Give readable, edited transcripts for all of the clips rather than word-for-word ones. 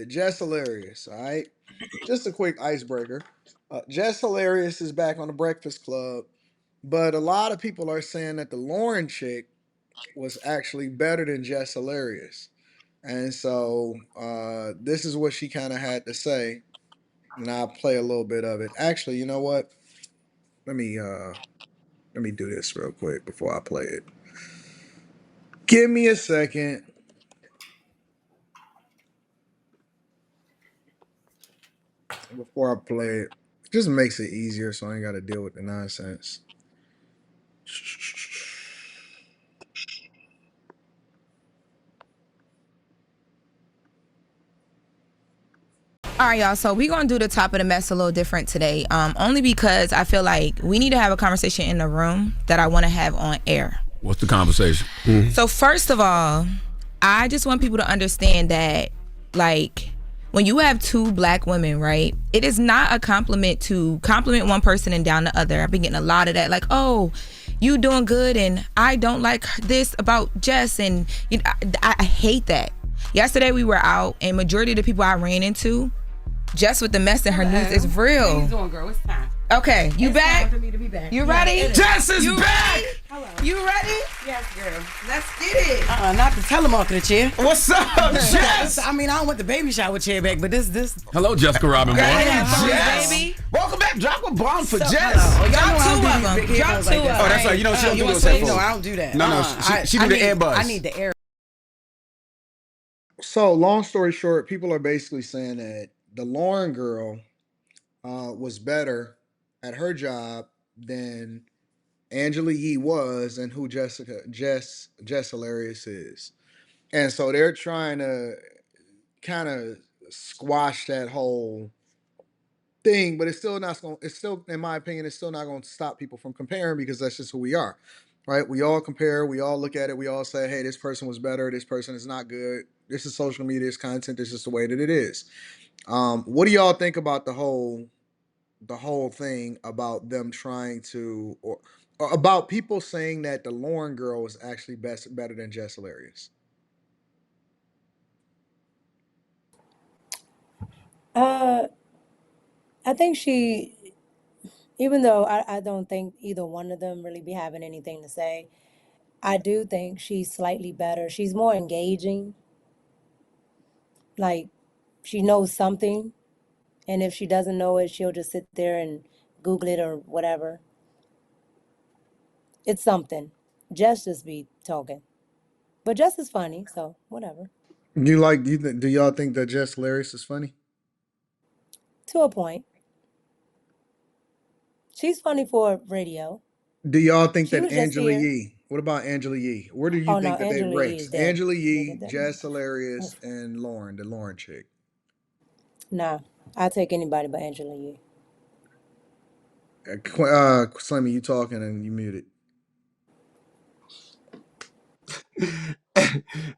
Jess Hilarious. All right, just a quick icebreaker. Jess Hilarious is back on the Breakfast Club, but a lot of people are saying that the Lauren chick was actually better than Jess Hilarious, and so this is what she kind of had to say, and I'll play a little bit of it. Actually, you know what? Let me uh, let me do this real quick before I play it. Give me a second. Before I play it. Just makes it easier so I ain't got to deal with the nonsense. All right, y'all. So we're gonna do the top of the mess a little different today. Only because I feel like we need to have a conversation in the room that I want to have on air. What's the conversation? So first of all, I just want people to understand that, like, when you have two black women, right? It is not a compliment to compliment one person and down the other. I've been getting a lot of that, like, oh, you doing good, and I don't like this about Jess, and you know, I hate that. Yesterday we were out, and majority of the people I ran into, Jess with the mess in her news is real. How you doing, girl? It's time. Okay, you It's back? time for me to be back. You ready? Jess is You back! ready? Hello. You ready? Yes, girl. Let's get it. Not the telemarketer chair. What's up, Jess? I mean, I don't want the baby shower chair back, but this. Hello, Jessica Robin Moore. Jess. Baby. Welcome back. Drop a bomb for Jess. Hello. Drop Y'all know I two don't of do them. these big Drop headphones two like of that. them. Oh, that's right. You know, she don't do those No, headphones. I don't do that. No, she do the earbuds. I need the air. So, long story short, people are basically saying that the Lauren girl was better at her job than Angela Yee was, and who Jess Hilarious is. And so they're trying to kind of squash that whole thing, but it's still not going. It's still, in my opinion, it's still not going to stop people from comparing because that's just who we are, right? We all compare. We all look at it. We all say, "Hey, this person was better. This person is not good. This is social media. This content. This is the way that it is." What do y'all think about the whole thing about them trying to, or about people saying that the Lauren girl was actually better than Jess Hilarious? Uh, I think even though I don't think either one of them really be having anything to say, I do think she's slightly better. She's more engaging. Like, she knows something, and if she doesn't know it, she'll just sit there and Google it or whatever. It's something. Just be talking. But Jess is funny, so whatever. Do y'all think that Jess Hilarious is funny? To a point. She's funny for radio. Do y'all think She that was just Angela here. Yee? What about Angela Yee? Where do you Oh no, think that they Angela Yee rank? is dead. Angela Yeah, Yee, Jess Hilarious, and Lauren, the Lauren chick. Nah, I'll take anybody but Angela Yee. Slimmy, you talking and you muted.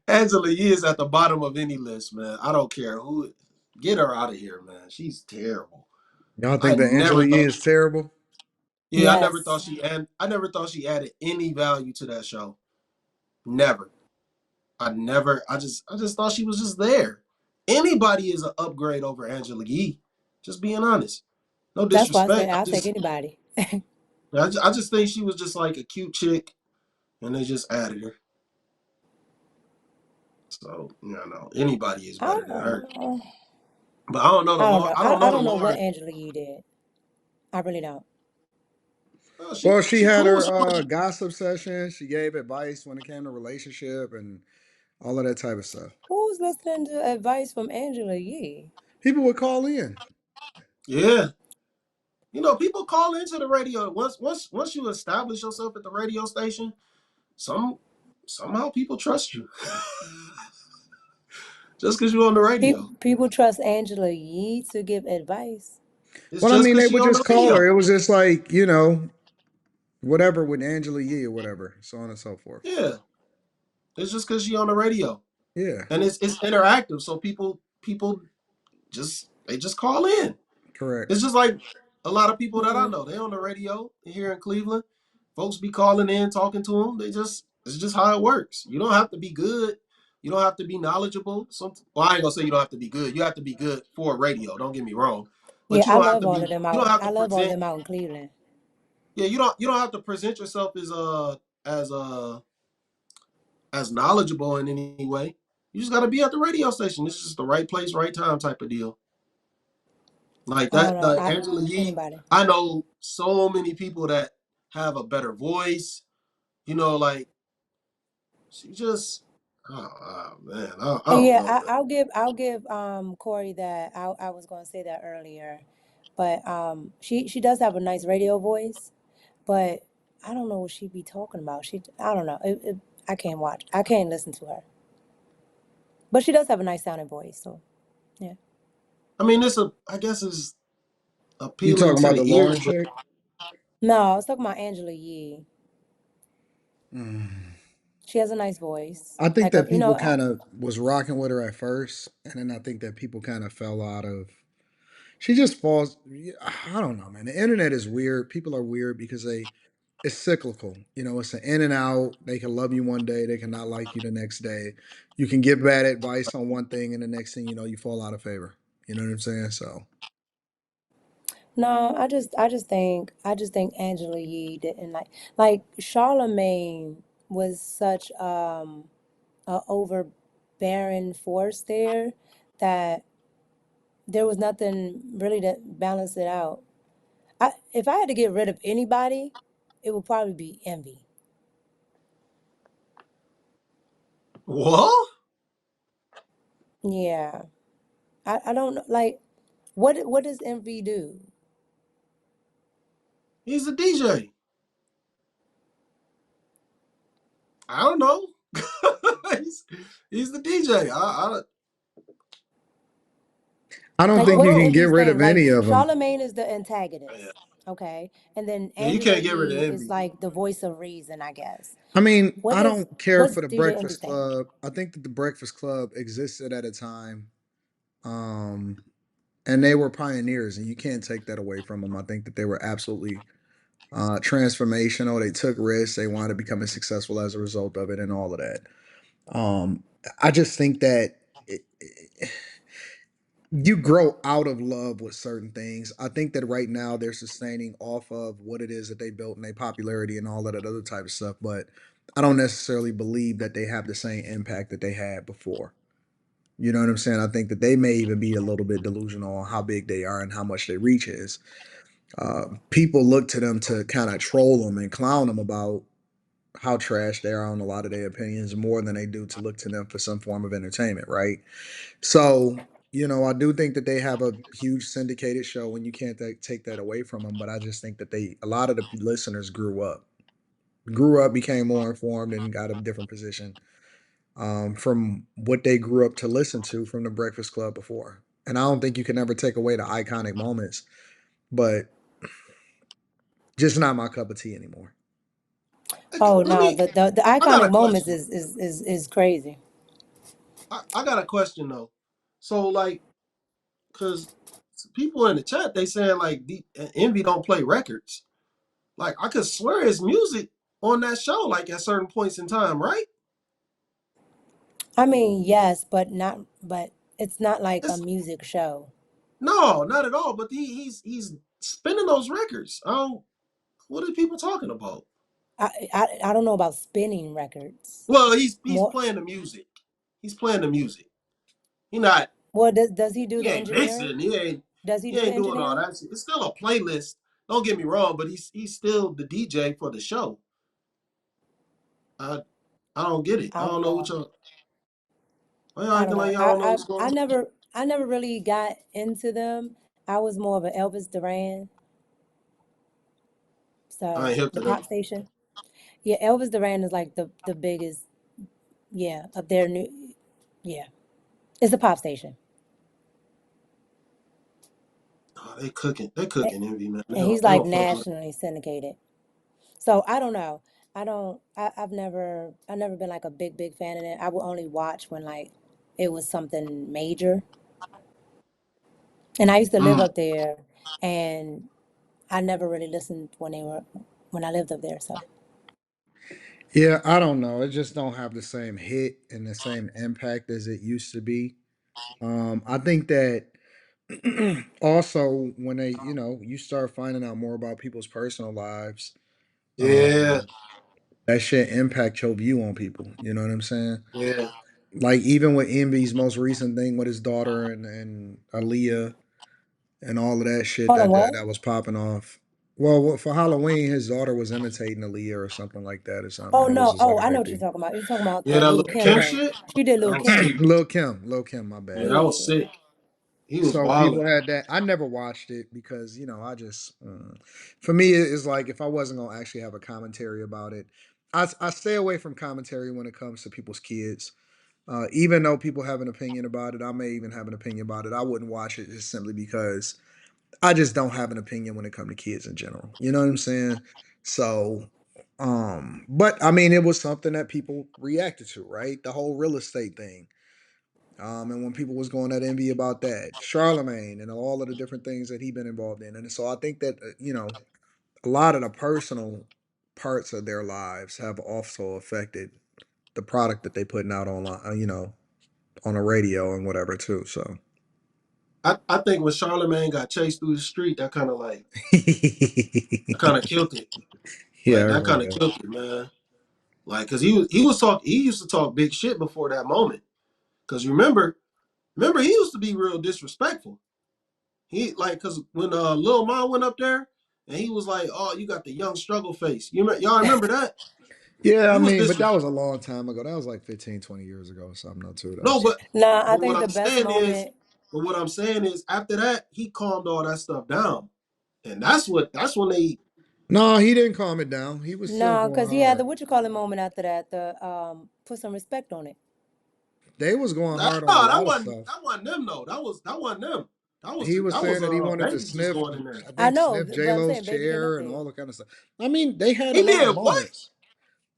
Angela Yee is at the bottom of any list, man. I don't care who. Get her out of here, man. She's terrible. Y'all I think that Angela never Yee thought. is terrible? Yeah, Yes. I never thought she added any value to that show. Never. I never. I just thought she was just there. Anybody is an upgrade over Angela Yee. Just being honest. No That's why I say disrespect. I'll take anybody. I just think she was just like a cute chick, and they just added her. So anybody is I better than her. don't, But I don't know the I don't Lauren. know. I don't know I the don't know what Lauren. Angela Yee did. I really don't. Well, she She had cool. her gossip session. She gave advice when it came to relationship and all of that type of stuff. Who's listening to advice from Angela Yee? People would call in. Yeah. People call into the radio. Once you establish yourself at the radio station, some somehow people trust you. Just because you're on the radio. People trust Angela Yee to give advice. It's Well, I just mean, because they she would on just the call her. radio. It was just like, whatever with Angela Yee or whatever, so on and so forth. Yeah. It's just because she on the radio. Yeah, And it's interactive. So people just call in. correct. It's just like a lot of people that I Hmm. know. They on the radio here in Cleveland. Folks be calling in, talking to them. It's just how it works. You don't have to be good You don't have to be knowledgeable. Well, I ain't gonna say you don't have to be good. You have to be good for radio. Don't get me wrong, Yeah, but you I don't have love to all be. of them You don't out. have I to love all of present. them out in Cleveland. Yeah, you don't have to present yourself as as knowledgeable in any way. You just got to be at the radio station. This is just the right place, right time type of deal. Like I don't that, know. the Angela Yee. Anybody. I know so many people that have a better voice. Like she just. Oh, man, I don't Yeah, know, man. I'll give Corey that. I was going to say that earlier, but she does have a nice radio voice, but I don't know what she be talking about. I don't know. I can't watch. I can't listen to her, but she does have a nice sounding voice. So yeah. I mean, I guess it's You appealing talking to about the the Lauren ears, but chick? No, I was talking about Angela Yee. Mm. She has a nice voice. I think Like a, that people kind of was rocking with her at first, and then I think that people kind of fell out of. She just falls. Yeah, I don't know, man. The internet is weird. People are weird because it's cyclical. It's an in and out. They can love you one day, they can not like you the next day. You can give bad advice on one thing, and the next thing you know, you fall out of favor. You know what I'm saying? So No, I just think Angela Yee didn't like Charlemagne was such a overbearing force there that there was nothing really to balance it out. If I had to get rid of anybody, it would probably be Envy. what? Yeah. I don't know like what does Envy do? He's a DJ. I don't know. he's, he's the DJ. I don't Like think you what's can get Envy's rid thing? of Like any of them. Charlemagne is the Yeah, antagonist, okay? And then yeah, you Angela can't get rid of Yee is Envy. like the voice of reason, I guess. I mean, What I does don't care what's for the DJ Envy Breakfast thing? Club. I think that the Breakfast Club existed at a time, um, and they were pioneers, and you can't take that away from them. I think that they were absolutely transformational. They took risks. They wanted to become as successful as a result of it, and all of that. Um, I just think that you grow out of love with certain things. I think that right now they're sustaining off of what it is that they built and their popularity and all that other type of stuff. But I don't necessarily believe that they have the same impact that they had before. You know what I'm saying? I think that they may even be a little bit delusional on how big they are and how much their reach is. People look to them to kind of troll them and clown them about how trash they are on a lot of their opinions more than they do to look to them for some form of entertainment, right? So, I do think that they have a huge syndicated show, and you can't take that away from them. But I just think that a lot of the listeners grew up, became more informed, and got a different position from what they grew up to listen to from the Breakfast Club before. And I don't think you can ever take away the iconic moments, but just not my cup of tea anymore. Oh Let no, me. the I got iconic a moments question. is crazy. I got a question though. So like, cause people in the chat they saying like Envy don't play records. Like I could swear it's music on that show. Like at certain points in time, right? I mean, yes, but it's not like a It's music show. no, not at all. But he's spinning those records. What are people talking about? I don't know about spinning records. Well, he's More playing the music. He's playing the music. He not well, does he do he the ain't engineering? mixing. He ain't Does he he do the ain't doing all engineering? that shit. It's still a playlist. Don't get me wrong, but he's still the DJ for the show. I I don't get it. I I don't don't know what know. y'all. Why y'all I don't acting know. like y'all don't know what's going I on? never really got into them. I was more of an Elvis Duran. I ain't So hip the to them. pop station. Yeah, Elvis Duran is like the biggest. Yeah, of their new. Yeah, it's a pop station, Oh, they cooking. They and, cooking envy, man. and he's They like don't fuck with. nationally syndicated. So I don't know. I don't. I've never been like a big fan of it. I would only watch when like it was something major. And I used to live Mm. up there, and I never really listened when I lived up there. So Yeah, I don't know. It just don't have the same hit and the same impact as it used to be. I think that also when they, you start finding out more about people's personal lives, Yeah, um, that shit impact your view on people. You know what I'm saying? yeah. Like even with Envy's most recent thing with his daughter and Aaliyah and all of that shit Hold on, that what? that was popping off. Well, for Halloween, his daughter was imitating Aaliyah or something like that or something, Oh and it was no. just like Oh, a I know big what you're thing. talking about. You're talking about Yeah, the that Lil little Kim Kim thing. shit. She did Lil That was Kim. sick. Lil Kim, my Yeah, bad. that was Yeah. sick. He was So wilding. people had that. I never watched it because I just for me it's like if I wasn't gonna actually have a commentary about it, I stay away from commentary when it comes to people's kids. Even though people have an opinion about it, I may even have an opinion about it. I wouldn't watch it just simply because I just don't have an opinion when it comes to kids in general. You know what I'm saying? So, but I mean, it was something that people reacted to, right? The whole real estate thing. And when people was going at envy about that, Charlemagne and all of the different things that he been involved in, and so I think that a lot of the personal parts of their lives have also affected the product that they putting out online, on the radio and whatever too. So, I think when Charlemagne got chased through the street, that kind of killed it. yeah, I Like that heard kind of that. killed it, man. Like, cause he used to talk big shit before that moment. Cause remember he used to be real disrespectful. He like, cause when Lil Ma went up there and he was like, "Oh, you got the young struggle face." Y'all remember that? Yeah, I He was mean, but dis. that was a long time ago. That was like 15, 20 years ago or something, though, too, though. No, So. Nah, I but what think the I'm best saying is, moment. but what I'm saying is, after that, he calmed all that stuff down, and that's when they. No, he didn't calm it down. He was still Nah, going cause he had the hard. what you call it moment after that. The put some respect on it. They was going Nah, hard on a lot of stuff. that wasn't them though. That wasn't them. He was That was saying that he wanted to baby just sniff, going in there. I I think, know, sniff but J I'm Lo's saying Baby came up chair and there. all that kind of stuff. I mean, they had a He lot of did what? moments.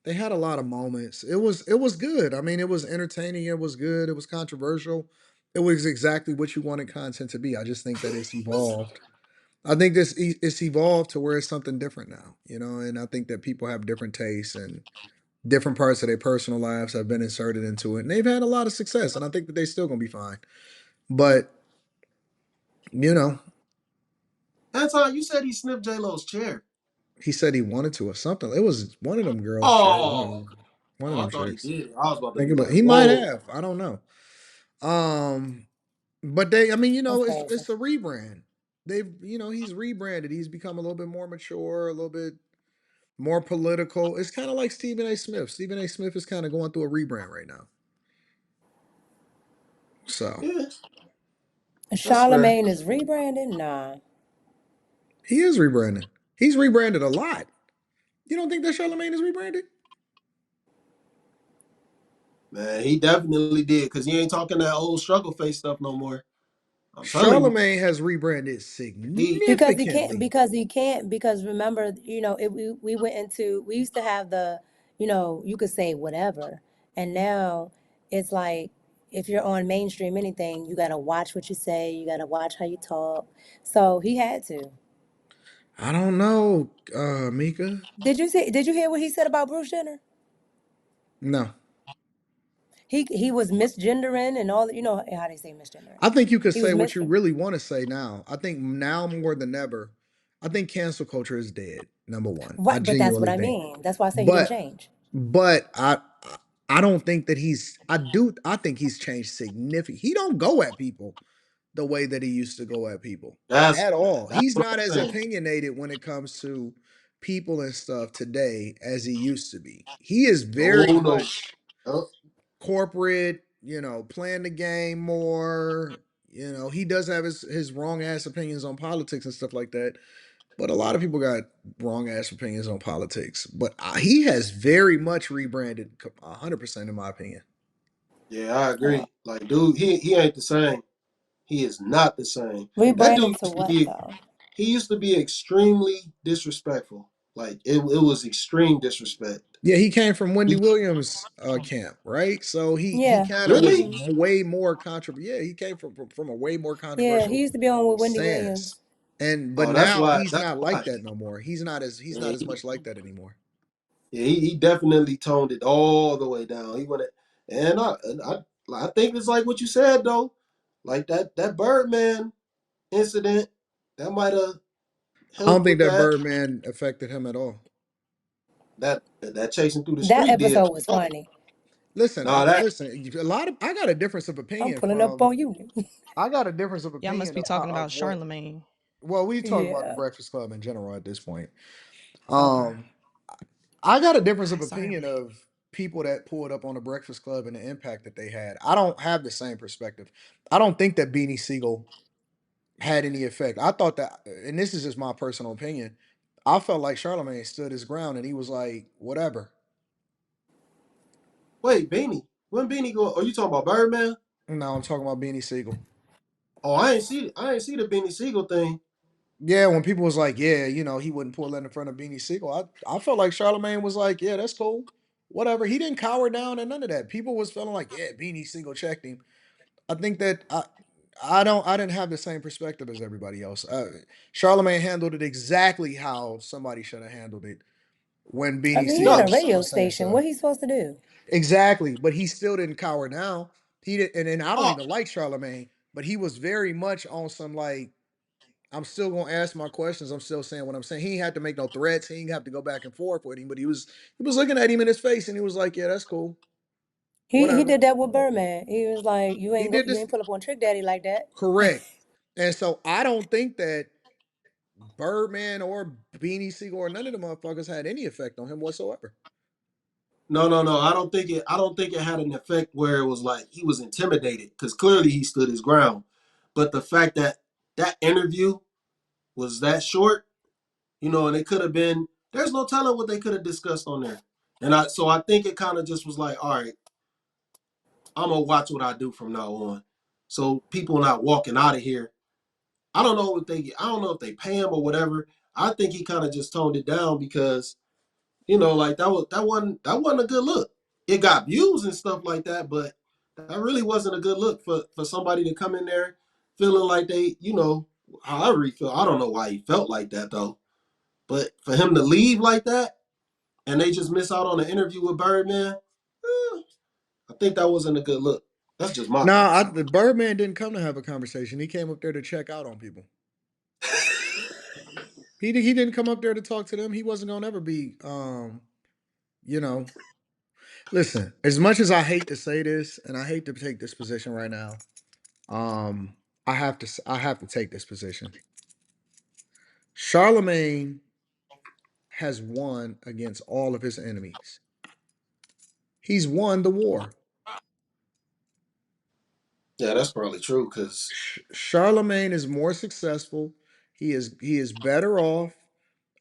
They had a lot of moments. It was good. I mean, it was entertaining. It was good. It was controversial. It was exactly what you wanted content to be. I just think that it's evolved. I think it's evolved to where it's something different now, and I think that people have different tastes and different parts of their personal lives have been inserted into it, and they've had a lot of success, and I think that they're still gonna be fine. But you know, Anton, you said he sniffed J Lo's chair. he said he wanted to or something. It was one of them girls' chair, Oh, one of oh, I them thought he chicks. did. I was about to Think be about like, he might whoa. have. I don't know. Um, but they, I mean, That's crazy. it's a rebrand. They've, he's rebranded. He's become a little bit more mature, a little bit more political. It's kind of like Stephen A. Smith. Stephen A. Smith is kind of going through a rebrand right now. So Yeah, that's fair. Charlemagne is rebranding. Nah, he is rebranding. He's rebranded a lot. You don't think that Charlemagne is rebranded? Man, he definitely did because he ain't talking that old struggle face stuff no more. I'm telling you. Charlemagne has rebranded He significantly. because remember, we went into we used to have the, you could say whatever, and now it's like if you're on mainstream anything, you gotta watch what you say, you gotta watch how you talk. So he had to. I don't know, Mika. Did you hear what he said about Bruce Jenner? No, He was misgendering and all. You know how they say misgendering. I think you could He was say what mis. you really want to say now. I think now more than ever, I think cancel culture is dead. Number one, I Right, but that's what genuinely I think. mean. That's why I say he didn't But change. but I don't think that he's. I do. I think he's changed significant. He don't go at people the way that he used to go at people that's at all. that's He's what not as I'm saying. opinionated when it comes to people and stuff today as he used to be. He is very Oh no. much Oh, corporate, playing the game more. He does have his wrong ass opinions on politics and stuff like that. But a lot of people got wrong ass opinions on politics. But he has very much rebranded 100% in my opinion. yeah, I Uh, agree. Like, dude, he ain't the same. He is not the same. That dude rebranded to used to what be though? he used to be extremely disrespectful. Like it was extreme disrespect. Yeah, he came from Wendy He Williams camp, right? So he Yeah. kind of was really? Hmm. way more controversial. Yeah, he came from a way more Yeah, he controversial used to be on with Wendy stance. Williams. And but Oh, that's now why. he's That's not why. like that no more. He's not as Yeah, much like that anymore. Yeah, he definitely toned it all the way down. He went it, and I think it's like what you said though, like that Birdman incident that might have I don't helped think with that that. Birdman affected him at all. That chasing through the That street did. episode was funny. Listen, Nah, that listen. A lot of I got a difference of I'm opinion pulling up from. on you. I got a difference of Y'all must opinion be of how talking about of what. Charlemagne. Well, we talk about the Yeah. Breakfast Club in general at this point. Okay. Um, I got a difference of Sorry. opinion of people that pulled up on the Breakfast Club and the impact that they had. I don't have the same perspective. I don't think that Beanie Siegel had any effect. I thought that, and this is just my personal opinion. I felt like Charlemagne stood his ground and he was like, whatever. wait, Beanie. When Beanie go? Are you talking about Birdman? Now I'm talking about Beanie Siegel. Oh, I ain't see the Beanie Siegel thing. Yeah, when people was like, yeah, he wouldn't pull that in front of Beanie Siegel. I felt like Charlemagne was like, yeah, that's cool. Whatever. He didn't cower down and none of that. People was feeling like, yeah, Beanie Siegel checked him. I think that I didn't have the same perspective as everybody else. Charlemagne handled it exactly how somebody should have handled it when I Beanie mean, he had No, a Siegel radio was saying station. stuff. What he supposed to do? Exactly, but he still didn't cower down. He did, and I don't oh even like Charlemagne, but he was very much on some like, I'm still gonna ask my questions. I'm still saying what I'm saying. He ain't had to make no threats. He ain't have to go back and forth with him, but he was looking at him in his face, and he was like, "Yeah, that's cool, He whatever." did that with Birdman. He was like, He did you this ain't pull up on Trick Daddy like that. correct, and so I don't think that Birdman or Beanie Siegel or none of the motherfuckers had any effect on him whatsoever. no. I don't think it had an effect where it was like he was intimidated because clearly he stood his ground. But the fact that that interview was that short, and it could have been. There's no telling what they could have discussed on there. I think it kind of just was like, all right, I'm gonna watch what I do from now on. So people not walking out of here. I don't know if they pay him or whatever. I think he kind of just toned it down because like that wasn't a good look. It got views and stuff like that, but that really wasn't a good look for somebody to come in there feeling like they, however he felt. I don't know why he felt like that though. But for him to leave like that and they just miss out on an interview with Birdman, I think that wasn't a good look. That's just my Nah, thoughts. the Birdman didn't come to have a conversation. He came up there to check out on people. He didn't come up there to talk to them. He wasn't gonna ever be. You know. Listen, as much as I hate to say this, and I hate to take this position right now, um, I have to take this position. Charlemagne has won against all of his enemies. He's won the war. Yeah, that's probably true because Charlemagne is more successful. He is better off.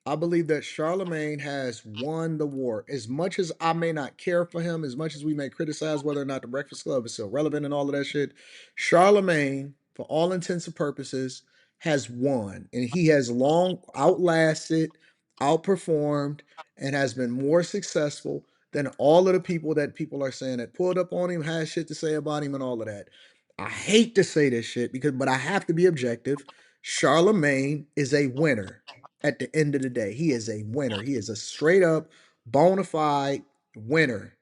I believe that Charlemagne has won the war. As much as I may not care for him, as much as we may criticize whether or not the Breakfast Club is still relevant and all of that shit, Charlemagne, for all intents and purposes, has won. And he has long outlasted, outperformed, and has been more successful than all of the people that people are saying that pulled up on him, had shit to say about him, and all of that. I hate to say this shit but I have to be objective. Charlemagne is a winner at the end of the day. He is a winner. He is a straight up bona fide winner.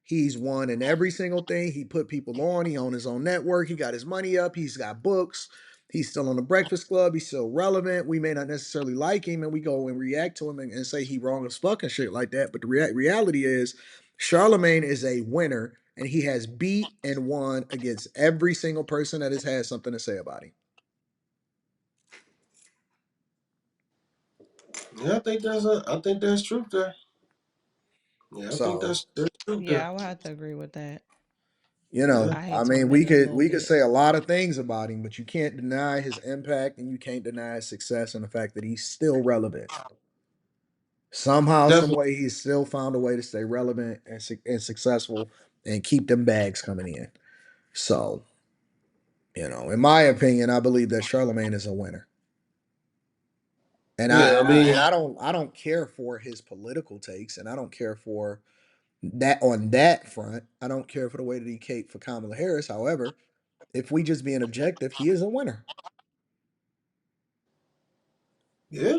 He's won in every single thing. He put people on. He owned his own network. He got his money up. He's got books. He's still on the Breakfast Club. He's still relevant. We may not necessarily like him, and we go and react to him and say he wrong as fuck and shit like that. But the reality is, Charlemagne is a winner, and he has beat and won against every single person that has had something to say about him. yeah, I think there's truth there. Yeah, I think So there's truth there. Yeah, I would have to agree with that. Yeah, I I hate to mean, admit we it a could little we could bit. say a lot of things about him, but you can't deny his impact and you can't deny his success and the fact that he's still relevant. Somehow, some definitely. way, he's still found a way to stay relevant and successful and keep them bags coming in. So, in my opinion, I believe that Charlemagne is a winner, and I Yeah, I and I mean, and I don't care for his political takes, and I don't care for that on that front. I don't care for the way that he caped for Kamala Harris. However, if we just being objective, he is a winner. yeah,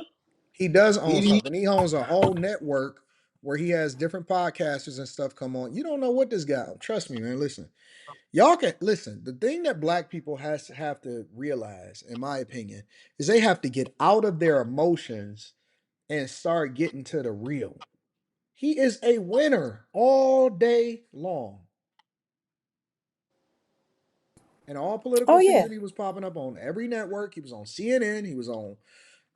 He does own he something. He owns a whole network where he has different podcasters and stuff come on. You don't know what this guy. Trust me, man. Listen, y'all can listen. The thing that black people have to realize, in my opinion, is they have to get out of their emotions and start getting to the real. He is a winner all day long. In all Oh political yeah, season, he was popping up on every network. He was on CNN. He was on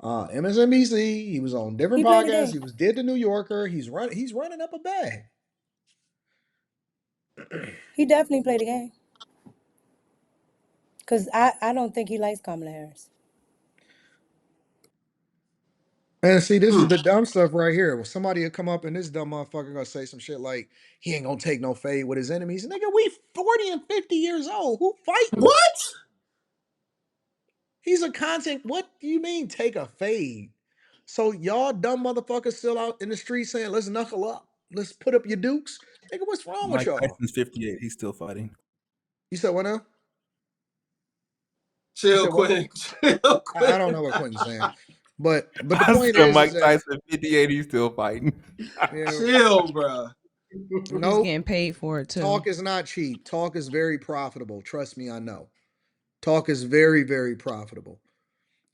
MSNBC. He was on different he played the podcasts. game. He was did the New Yorker. He's running up a bag. He definitely played the game. Cause I don't think he likes Kamala Harris. And see, this is the dumb stuff right here. Well, somebody will come up and this dumb motherfucker gonna say some shit like he ain't gonna take no fade with his enemies. Nigga, we 40 and 50 years old. Who fighting? What? He's a content. What do you mean take a fade? So y'all dumb motherfuckers still out in the street saying, let's knuckle up. Let's put up your dukes. Nigga, what's wrong with Mike y'all? Tyson's 58. He's still fighting. You said what now? You Chill, said what? Quinn. Chill, I Quinn. don't know what Quentin's saying. But the I point said is Mike that Tyson 58. He's still fighting. you know, Chill, bruh. He's nope. getting paid for it too. Talk is not cheap. Talk is very profitable. Trust me, I know. Talk is very, very profitable.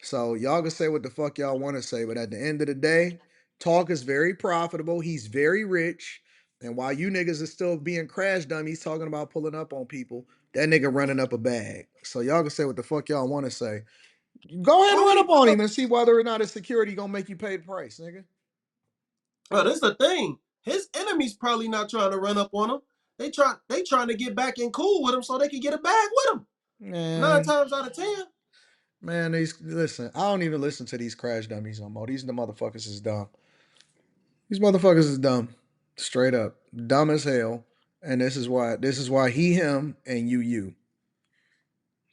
So y'all can say what the fuck y'all want to say, but at the end of the day, talk is very profitable. He's very rich. And while you niggas are still being crash dummies talking about pulling up on people, that nigga running up a bag. So y'all can say what the fuck y'all want to say. Go ahead and run Only, up on him and see whether or not his security gonna make you pay the price, nigga. bro, this is the thing. His enemies probably not trying to run up on him. They trying to get back in cool with him so they can get a bag with him. 9 Man, times out of 10. man, these listen. I don't even listen to these crash dummies no more. These the motherfuckers is dumb. These motherfuckers is dumb. Straight up. Dumb as hell. And this is why he him and you.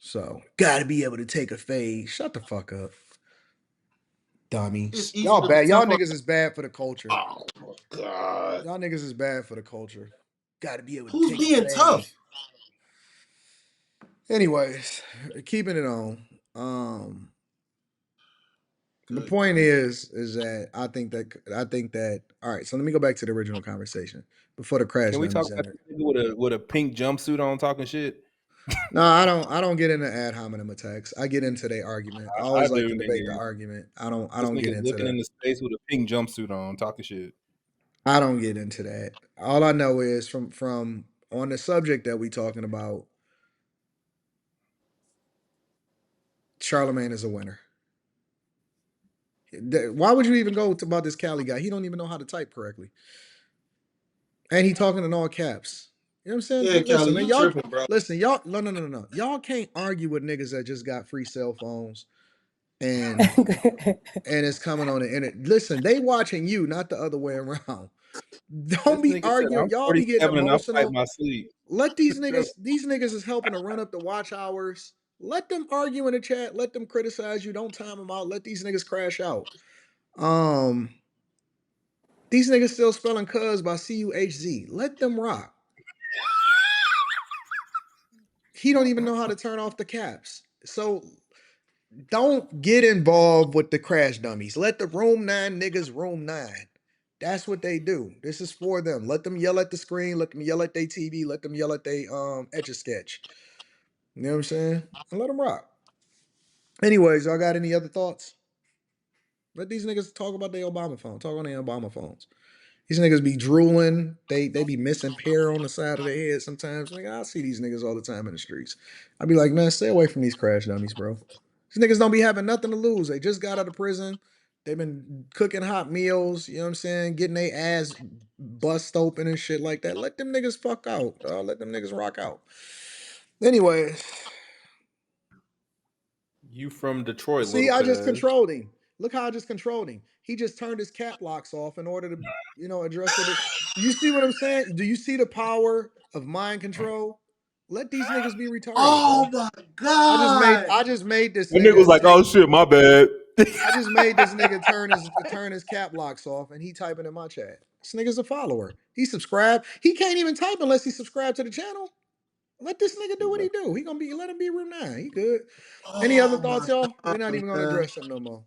So gotta be able to take a fade. Shut the fuck up. It's Dummies. easier Y'all to bad. tell. Y'all niggas is bad for the culture. Oh my god. Y'all niggas is bad for the culture. Gotta be able to Who's take a being fade. tough? Anyways, keeping it on. The Good point grief. is that I think that all right, so let me go back to the original conversation before the crash Can we talk dummies about entered. this nigga with a pink jumpsuit on talking shit? No, I don't get into ad hominem attacks. I get into their argument. I I always like do, to debate the nigga. argument. I This don't get nigga's into looking the into space with a pink jumpsuit on talking shit. I don't get into that. All I know is from on the subject that we talking about, Charlemagne is a winner. Why would you even go to about this Cali guy? He don't even know how to type correctly. And he talking in all caps. You know what I'm saying? Yeah, Kelly, Listen, man, you tripping, bro. y'all, no. Y'all can't argue with niggas that just got free cell phones and it's coming on the internet. Listen, they watching you, not the other way around. Don't This be nigga said arguing. I'm Y'all be getting 47 and I fight emotional. my sleep. Let these niggas is helping to run up the watch hours. Let them argue in the chat. Let them criticize you. Don't time them out. Let these niggas crash out. Um, these niggas still spelling cuz by CUHZ. Let them rock. He don't even know how to turn off the caps. So don't get involved with the crash dummies. Let the room 9 niggas room 9. That's what they do. This is for them. Let them yell at the screen. Let them yell at their TV. Let them yell at their etch a sketch. You know what I'm saying? And let them rock. Anyways, y'all got any other thoughts? Let these niggas talk about their Obama phone. Talk on their Obama phones. These niggas be drooling. They be missing hair on the side of their head sometimes. Nigga, I see these niggas all the time in the streets. I be like, man, stay away from these crash dummies, bro. These niggas don't be having nothing to lose. They just got out of prison. They've been cooking hot meals, you know what I'm saying? Getting their ass bust open and shit like that. Let them niggas fuck out. Let them niggas rock out. Anyways, You from Detroit, see, little I just cuz. controlled him. Look how I just controlled him. He just turned his cap locks off in order to, address what it. You see what I'm saying? Do you see the power of mind control? Let these niggas be retarded, Oh bro. my I just made god. I just made this That nigga was nigga like, take oh shit, my bad. I just made this nigga turn his cap locks off and he typing in my chat. This nigga's a follower. He subscribed. He can't even type unless he subscribed to the channel. Let this nigga do what he do. He gonna be let him be room 9. He good. Any other Oh thoughts, my y'all? We're not god, even gonna man. address him no more.